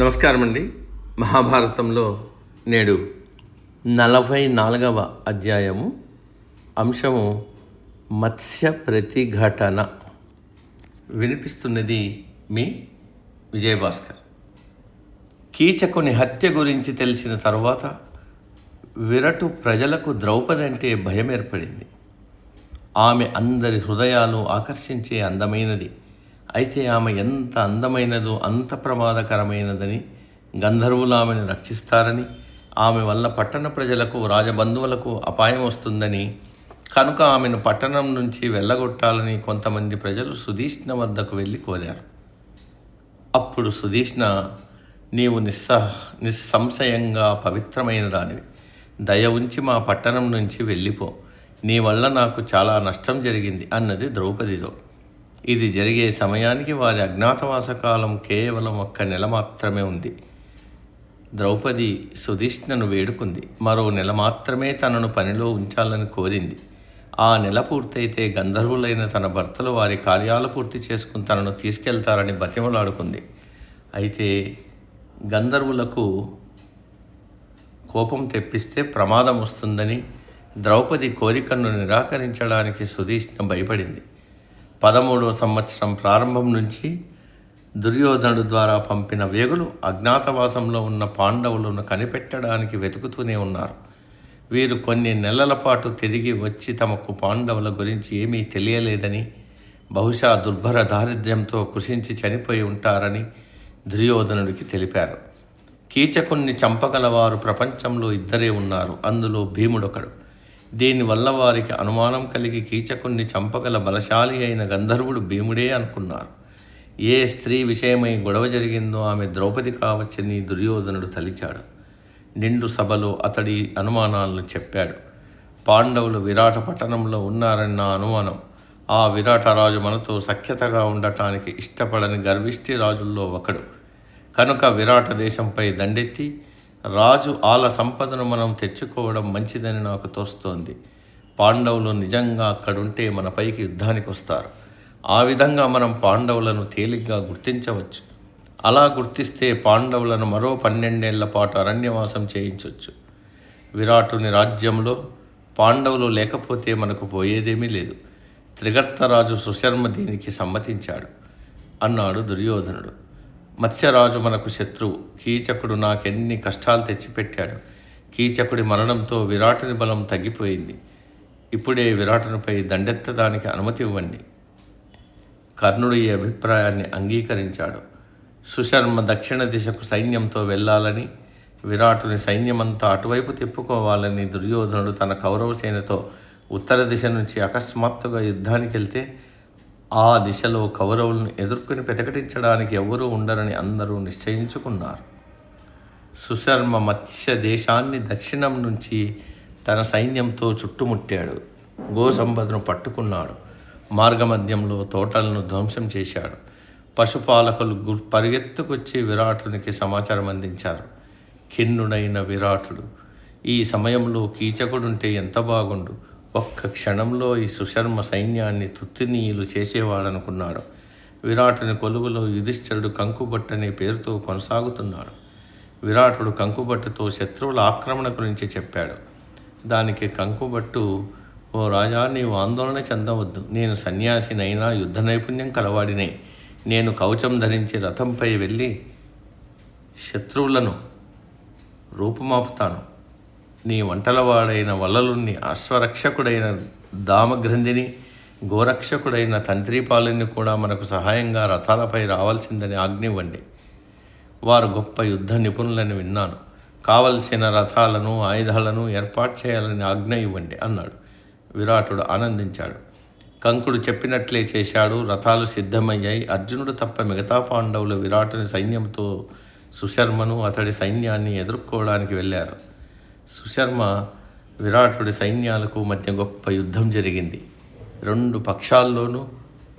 నమస్కారం అండి. మహాభారతంలో నేడు 44వ అధ్యాయము, అంశము మత్స్య ప్రతిఘటన. వినిపిస్తున్నది మీ విజయభాస్కర్. కీచకుని హత్య గురించి తెలిసిన తరువాత విరటు ప్రజలకు ద్రౌపది అంటే భయం ఏర్పడింది. ఆమె అందరి హృదయాలు ఆకర్షించే అందమైనది. అయితే ఆమె ఎంత అందమైనదో అంత ప్రమాదకరమైనదని, గంధర్వులు ఆమెను రక్షిస్తారని, ఆమె వల్ల పట్టణ ప్రజలకు, రాజబంధువులకు అపాయం వస్తుందని, కనుక ఆమెను పట్టణం నుంచి వెళ్ళగొట్టాలని కొంతమంది ప్రజలు సుధీష్ణ వద్దకు వెళ్ళి కోరారు. అప్పుడు సుధీష్ణ, నీవు నిస్సంశయంగా పవిత్రమైన దానివి, దయ ఉంచి మా పట్టణం నుంచి వెళ్ళిపో, నీ వల్ల నాకు చాలా నష్టం జరిగింది అన్నది ద్రౌపదితో. ఇది జరిగే సమయానికి వారి అజ్ఞాతవాస కాలం కేవలం 1 నెల మాత్రమే ఉంది. ద్రౌపది సుధీష్ణను వేడుకుంది. మరో నెల మాత్రమే తనను పనిలో ఉంచాలని కోరింది. ఆ నెల పూర్తయితే గంధర్వులైన తన భర్తలు వారి కార్యాలు పూర్తి చేసుకుని తనను తీసుకెళ్తారని బతిమలాడుకుంది. అయితే గంధర్వులకు కోపం తెప్పిస్తే ప్రమాదం వస్తుందని ద్రౌపది కోరికను నిరాకరించడానికి సుధీష్ణ భయపడింది. 13వ సంవత్సరం ప్రారంభం నుంచి దుర్యోధనుడు ద్వారా పంపిన వేగులు అజ్ఞాతవాసంలో ఉన్న పాండవులను కనిపెట్టడానికి వెతుకుతూనే ఉన్నారు. వీరు కొన్ని నెలల పాటు తిరిగి వచ్చి తమకు పాండవుల గురించి ఏమీ తెలియలేదని, బహుశా దుర్భర దారిద్ర్యంతో కృషించి చనిపోయి ఉంటారని దుర్యోధనుడికి తెలిపారు. కీచకుణ్ణి చంపగలవారు ప్రపంచంలో 2 ఉన్నారు, అందులో భీముడొకడు. దీనివల్ల వారికి అనుమానం కలిగి కీచకుణ్ణి చంపగల బలశాలి అయిన గంధర్వుడు భీముడే అనుకున్నారు. ఏ స్త్రీ విషయమై గొడవ జరిగిందో ఆమె ద్రౌపది కావచ్చని దుర్యోధనుడు తలిచాడు. నిండు సభలో అతడి అనుమానాలను చెప్పాడు. పాండవులు విరాట పట్టణంలో ఉన్నారని నా అనుమానం. ఆ విరాట రాజు మనతో సఖ్యతగా ఉండటానికి ఇష్టపడని గర్విష్ఠి రాజుల్లో ఒకడు. కనుక విరాట దేశంపై దండెత్తి రాజు ఆల సంపదను మనం తెచ్చుకోవడం మంచిదని నాకు తోస్తోంది. పాండవులు నిజంగా అక్కడుంటే మనపైకి యుద్ధానికి వస్తారు. ఆ విధంగా మనం పాండవులను తేలిగ్గా గుర్తించవచ్చు. అలా గుర్తిస్తే పాండవులను మరో 12 ఏళ్ల పాటు అరణ్యవాసం చేయించవచ్చు. విరాటుని రాజ్యంలో పాండవులు లేకపోతే మనకు పోయేదేమీ లేదు. త్రిగర్తరాజు సుశర్మ దీనికి సమ్మతించాడు అన్నాడు దుర్యోధనుడు. మత్స్యరాజు మనకు శత్రువు. కీచకుడు నాకెన్ని కష్టాలు తెచ్చిపెట్టాడు. కీచకుడి మరణంతో విరాటుని బలం తగ్గిపోయింది. ఇప్పుడే విరాటునిపై దండెత్తడానికి అనుమతి ఇవ్వండి. కర్ణుడు ఈ అభిప్రాయాన్ని అంగీకరించాడు. సుశర్మ దక్షిణ దిశకు సైన్యంతో వెళ్ళాలని, విరాటుని సైన్యమంతా అటువైపు తిప్పుకోవాలని దుర్యోధనుడు తన కౌరవసేనతో ఉత్తర దిశ నుంచి అకస్మాత్తుగా యుద్ధానికి వెళ్తే ఆ దిశలో కౌరవులను ఎదుర్కొని ప్రతిఘటించడానికి ఎవ్వరూ ఉండరని అందరూ నిశ్చయించుకున్నారు. సుశర్మ మత్స్య దేశాన్ని దక్షిణం నుంచి తన సైన్యంతో చుట్టుముట్టాడు. గోసంపదను పట్టుకున్నాడు. మార్గమధ్యంలో తోటలను ధ్వంసం చేశాడు. పశుపాలకులు పరిగెత్తుకొచ్చి విరాటునికి సమాచారం అందించారు. ఖిన్నుడైన విరాటుడు, ఈ సమయంలో కీచకుడుంటే ఎంత బాగుండు, ఒక్క క్షణంలో ఈ సుశర్మ సైన్యాన్ని తుత్తినీయులు చేసేవాడనుకున్నాడు. విరాటుని కొలువులో యుధిష్ఠిరుడు కంకుబట్టు అనే పేరుతో కొనసాగుతున్నాడు. విరాటుడు కంకుబట్టుతో శత్రువుల ఆక్రమణ గురించి చెప్పాడు. దానికి కంకుబట్టు, ఓ రాజా, నీవు ఆందోళన చెందవద్దు. నేను సన్యాసినైనా యుద్ధ నైపుణ్యం కలవాడినే. నేను కవచం ధరించి రథంపై వెళ్ళి శత్రువులను రూపుమాపుతాను. నీ వంటలవాడైన వల్లలుణ్ణి, అశ్వరక్షకుడైన దామగ్రంథిని, గోరక్షకుడైన తంత్రిపాలుని కూడా మనకు సహాయంగా రథాలపై రావాల్సిందని ఆజ్ఞివ్వండి. వారు గొప్ప యుద్ధ నిపుణులని విన్నాను. కావలసిన రథాలను, ఆయుధాలను ఏర్పాటు చేయాలని ఆజ్ఞ ఇవ్వండి అన్నాడు. విరాటుడు ఆనందించాడు. కంకుడు చెప్పినట్లే చేశాడు. రథాలు సిద్ధమయ్యాయి. అర్జునుడు తప్ప మిగతా పాండవులు విరాటుని సైన్యంతో సుశర్మను, అతడి సైన్యాన్ని ఎదుర్కోవడానికి వెళ్ళారు. సుశర్మ, విరాటుడి సైన్యాలకు మధ్య గొప్ప యుద్ధం జరిగింది. 2 పక్షాల్లోనూ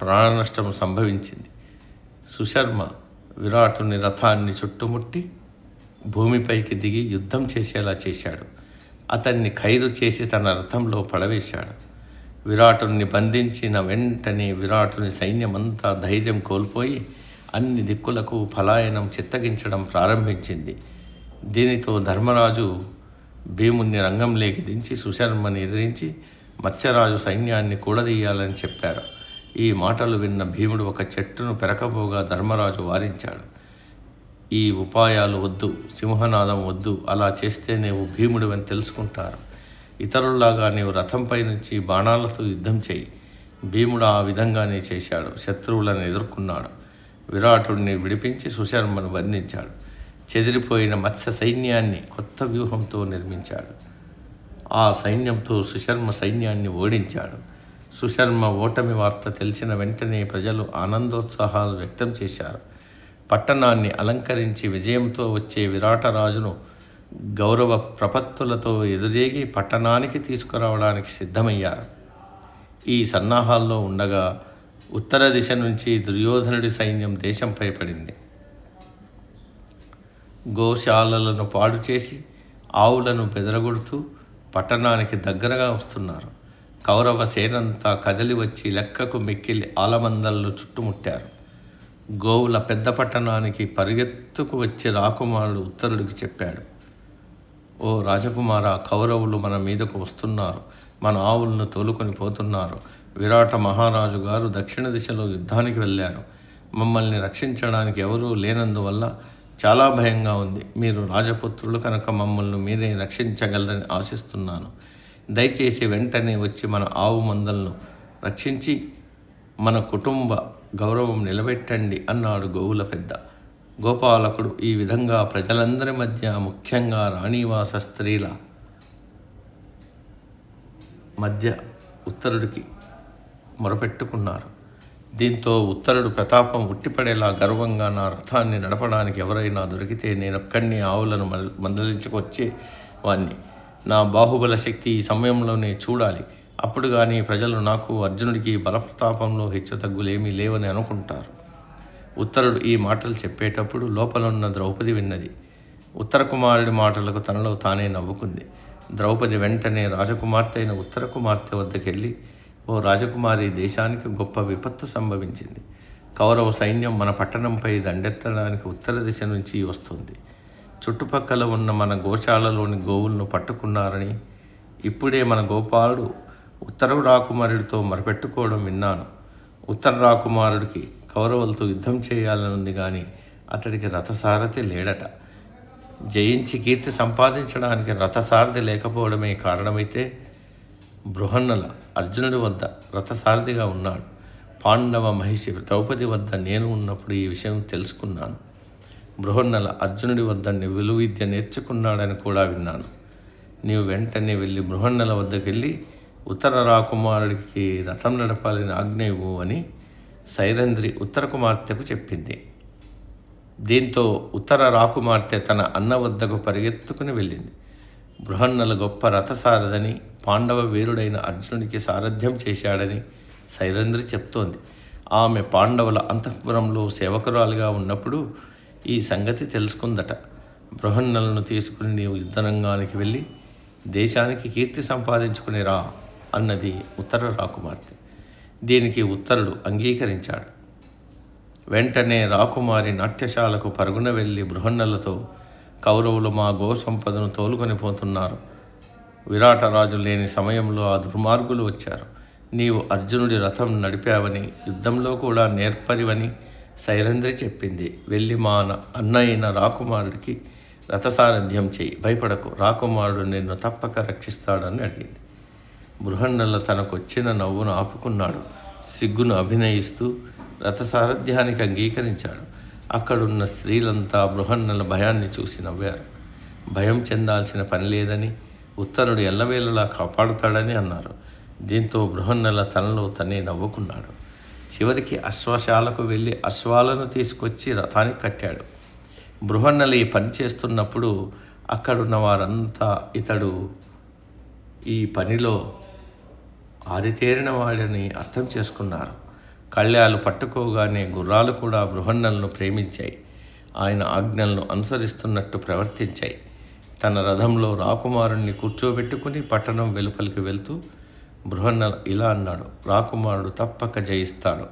ప్రాణనష్టం సంభవించింది. సుశర్మ విరాటుని రథాన్ని చుట్టుముట్టి భూమిపైకి దిగి యుద్ధం చేసేలా చేశాడు. అతన్ని ఖైదు చేసి తన రథంలో పడవేశాడు. విరాటుని బంధించిన వెంటనే విరాటుని సైన్యమంతా ధైర్యం కోల్పోయి అన్ని దిక్కులకు పలాయనం చిత్తగించడం ప్రారంభించింది. దీనితో ధర్మరాజు భీముణ్ణి రంగంలోకి దించి సుశర్మని ఎదిరించి మత్స్యరాజు సైన్యాన్ని కూడదీయాలని చెప్పారు. ఈ మాటలు విన్న భీముడు ఒక చెట్టును పెరకబోగా ధర్మరాజు వారించాడు. ఈ ఉపాయాలు వద్దు, సింహనాదం వద్దు, అలా చేస్తే నీవు భీముడివని తెలుసుకుంటారు. ఇతరుల్లాగా నీవు రథంపై నుంచి బాణాలతో యుద్ధం చేయి. భీముడు ఆ విధంగానే చేశాడు. శత్రువులను ఎదుర్కొన్నాడు. విరాటుడిని విడిపించి సుశర్మను బంధించాడు. చెదిరిపోయిన మత్స్య సైన్యాన్ని కొత్త వ్యూహంతో నిర్మించాడు. ఆ సైన్యంతో సుశర్మ సైన్యాన్ని ఓడించాడు. సుశర్మ ఓటమి వార్త తెలిసిన వెంటనే ప్రజలు ఆనందోత్సాహాలు వ్యక్తం చేశారు. పట్టణాన్ని అలంకరించి విజయంతో వచ్చే విరాటరాజును గౌరవ ప్రపత్తులతో ఎదురేగి పట్టణానికి తీసుకురావడానికి సిద్ధమయ్యారు. ఈ సన్నాహాల్లో ఉండగా ఉత్తర దిశ నుంచి దుర్యోధనుడి సైన్యం దేశంపై పడింది. గోశాలలను పాడు చేసి ఆవులను బెదరగొడుతూ పట్టణానికి దగ్గరగా వస్తున్నారు. కౌరవ సేనంతా కదిలి వచ్చి లెక్కకు మిక్కిలి ఆలమందలను చుట్టుముట్టారు. గోవుల పెద్ద పట్టణానికి పరిగెత్తుకు వచ్చి రాకుమారుడు ఉత్తరుడికి చెప్పాడు, ఓ రాజకుమార, కౌరవులు మన మీదకు వస్తున్నారు. మన ఆవులను తోలుకొని పోతున్నారు. విరాట మహారాజు గారు దక్షిణ దిశలో యుద్ధానికి వెళ్ళారు. మమ్మల్ని రక్షించడానికి ఎవరూ లేనందువల్ల చాలా భయంగా ఉంది. మీరు రాజపుత్రులు కనుక మమ్మల్ని మీరే రక్షించగలరని ఆశిస్తున్నాను. దయచేసి వెంటనే వచ్చి మన ఆవు మందలను రక్షించి మన కుటుంబ గౌరవం నిలబెట్టండి అన్నాడు గోవుల పెద్ద. గోపాలకుడు ఈ విధంగా ప్రజలందరి మధ్య, ముఖ్యంగా రాణివాస స్త్రీల మధ్య ఉత్తరుడికి మొరపెట్టుకున్నారు. దీంతో ఉత్తరుడు ప్రతాపం ఉట్టిపడేలా గర్వంగా, నా రథాన్ని నడపడానికి ఎవరైనా దొరికితే నేనొక్కడిని ఆవులను మందలించుకొచ్చే వాణ్ణి. నా బాహుబల శక్తి ఈ సమయంలోనే చూడాలి. అప్పుడు కానీ ప్రజలు నాకు, అర్జునుడికి బలప్రతాపంలో హెచ్చుతగ్గులేమీ లేవని అనుకుంటారు. ఉత్తరుడు ఈ మాటలు చెప్పేటప్పుడు లోపలున్న ద్రౌపది విన్నది. ఉత్తర కుమారుడి మాటలకు తనలో తానే నవ్వుకుంది. ద్రౌపది వెంటనే రాజకుమార్తె అయిన ఉత్తర కుమార్తె వద్దకెళ్ళి, ఓ రాజకుమారి, దేశానికి గొప్ప విపత్తు సంభవించింది. కౌరవ సైన్యం మన పట్టణంపై దండెత్తడానికి ఉత్తర దిశ నుంచి వస్తుంది. చుట్టుపక్కల ఉన్న మన గోశాలలోని గోవులను పట్టుకున్నారని ఇప్పుడే మన గోపాలుడు ఉత్తర రాకుమారుడితో మొరపెట్టుకోవడం విన్నాను. ఉత్తర రాకుమారుడికి కౌరవులతో యుద్ధం చేయాలనుంది కానీ అతడికి రథసారథి లేడట. జయించి కీర్తి సంపాదించడానికి రథసారథి లేకపోవడమే కారణమైతే బృహన్నల అర్జునుడి వద్ద రథసారథిగా ఉన్నాడు. పాండవ మహిషి ద్రౌపది వద్ద నేను ఉన్నప్పుడు ఈ విషయం తెలుసుకున్నాను. బృహన్నల అర్జునుడి వద్ద విలువ విద్య నేర్చుకున్నాడని కూడా విన్నాను. నీవు వెంటనే వెళ్ళి బృహన్నల వద్దకు వెళ్ళి ఉత్తర రాకుమారుడికి రథం నడపాలని ఆజ్ఞ ఇవ్వు అని సైరంధ్రి ఉత్తర కుమార్తెకు చెప్పింది. దీంతో ఉత్తర రాకుమార్తె తన అన్న వద్దకు పరిగెత్తుకుని వెళ్ళింది. బృహన్నల గొప్ప రథసారథని, పాండవ వీరుడైన అర్జునుడికి సారథ్యం చేశాడని సైరంధ్రి చెప్తోంది. ఆమె పాండవుల అంతఃపురంలో సేవకురాలుగా ఉన్నప్పుడు ఈ సంగతి తెలుసుకుందట. బృహన్నలను తీసుకుని నీవు యుద్ధరంగానికి వెళ్ళి దేశానికి కీర్తి సంపాదించుకుని రా అన్నది ఉత్తర రాకుమార్తె. దీనికి ఉత్తరుడు అంగీకరించాడు. వెంటనే రాకుమారి నాట్యశాలకు పరుగున వెళ్ళి బృహన్నలతో, కౌరవులు మా గోసంపదను తోలుకొని పోతున్నారు. విరాటరాజు లేని సమయంలో ఆ దుర్మార్గులు వచ్చారు. నీవు అర్జునుడి రథం నడిపావని, యుద్ధంలో కూడా నేర్పరివని సైరంధ్రి చెప్పింది. వెళ్ళి మా అన్న అయిన రాకుమారుడికి రథసారథ్యం చేయి, భయపడకు, రాకుమారుడు నిన్ను తప్పక రక్షిస్తాడని అడిగింది. బృహన్నల తనకొచ్చిన నవ్వును ఆపుకున్నాడు. సిగ్గును అభినయిస్తూ రథసారథ్యానికి అంగీకరించాడు. అక్కడున్న స్త్రీలంతా బృహన్నల భయాన్ని చూసి నవ్వారు. భయం చెందాల్సిన పని లేదని, ఉత్తరుడు ఎల్లవేళలా కాపాడుతాడని అన్నారు. దీంతో బృహన్నల తనలో తనే నవ్వుకున్నాడు. చివరికి అశ్వశాలకు వెళ్ళి అశ్వాలను తీసుకొచ్చి రథానికి కట్టాడు. బృహన్నలు ఈ పని చేస్తున్నప్పుడు అక్కడున్న వారంతా ఇతడు ఈ పనిలో ఆరితేరిన వాడిని అర్థం చేసుకున్నారు. కళ్యాలు పట్టుకోగానే గుర్రాలు కూడా బృహన్నలను ప్రేమించాయి. ఆయన ఆజ్ఞలను అనుసరిస్తున్నట్టు ప్రవర్తించాయి. తన రథంలో రాకుమారుణ్ణి కూర్చోబెట్టుకుని పట్టణం వెలుపలికి వెళ్తూ బృహన్నల ఇలా అన్నాడు, రాకుమారుడు తప్పక జయిస్తాడు.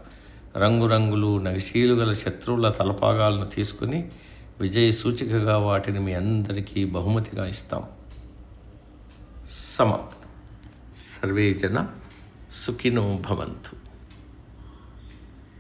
రంగురంగులు నగిశీలు గల శత్రువుల తలపాగాలను తీసుకుని విజయ సూచికగా వాటిని మీ అందరికీ బహుమతిగా ఇస్తాం. సమాప్తం. సర్వే జన సుఖినో భవంతు.